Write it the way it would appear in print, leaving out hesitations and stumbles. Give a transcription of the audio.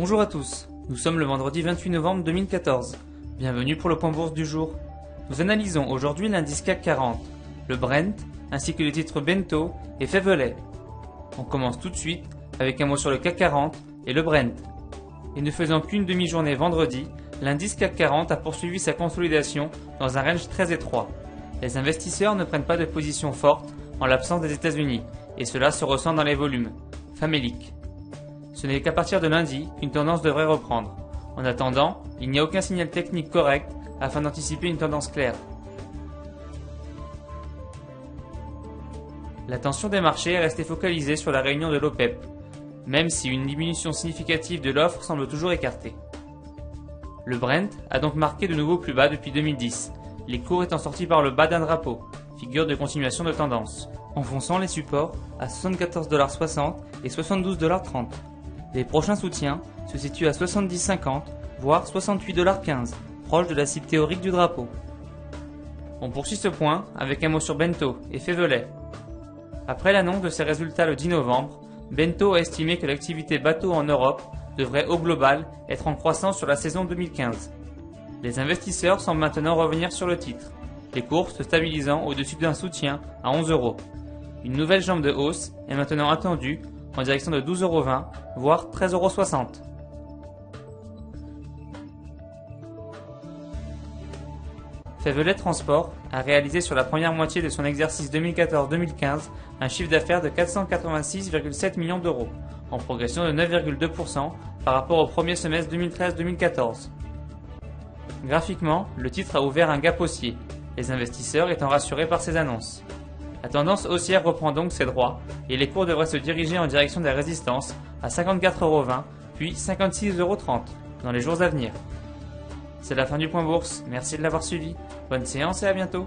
Bonjour à tous, nous sommes le vendredi 28 novembre 2014. Bienvenue pour le point bourse du jour. Nous analysons aujourd'hui l'indice CAC 40, le Brent, ainsi que les titres Bento et Faiveley. On commence tout de suite avec un mot sur le CAC 40 et le Brent. Et ne faisant qu'une demi-journée vendredi, l'indice CAC 40 a poursuivi sa consolidation dans un range très étroit. Les investisseurs ne prennent pas de position forte en l'absence des États-Unis, et cela se ressent dans les volumes. Famélique. Ce n'est qu'à partir de lundi qu'une tendance devrait reprendre. En attendant, il n'y a aucun signal technique correct afin d'anticiper une tendance claire. L'attention des marchés est restée focalisée sur la réunion de l'OPEP, même si une diminution significative de l'offre semble toujours écartée. Le Brent a donc marqué de nouveaux plus bas depuis 2010, les cours étant sortis par le bas d'un drapeau, figure de continuation de tendance, enfonçant les supports à 74,60$ et 72,30$. Les prochains soutiens se situent à 70,50$, voire 68,15$, proche de la cible théorique du drapeau. On poursuit ce point avec un mot sur Bento et Faiveley. Après l'annonce de ses résultats le 10 novembre, Bento a estimé que l'activité bateau en Europe devrait au global être en croissance sur la saison 2015. Les investisseurs semblent maintenant revenir sur le titre, les cours se stabilisant au-dessus d'un soutien à 11€. Une nouvelle jambe de hausse est maintenant attendue en direction de 12,20€, voire 13,60€. Faiveley Transport a réalisé sur la première moitié de son exercice 2014-2015 un chiffre d'affaires de 486,7 millions d'euros, en progression de 9,2% par rapport au premier semestre 2013-2014. Graphiquement, le titre a ouvert un gap haussier, les investisseurs étant rassurés par ces annonces. La tendance haussière reprend donc ses droits et les cours devraient se diriger en direction des résistances à 54,20€ puis 56,30€ dans les jours à venir. C'est la fin du point bourse, merci de l'avoir suivi, bonne séance et à bientôt.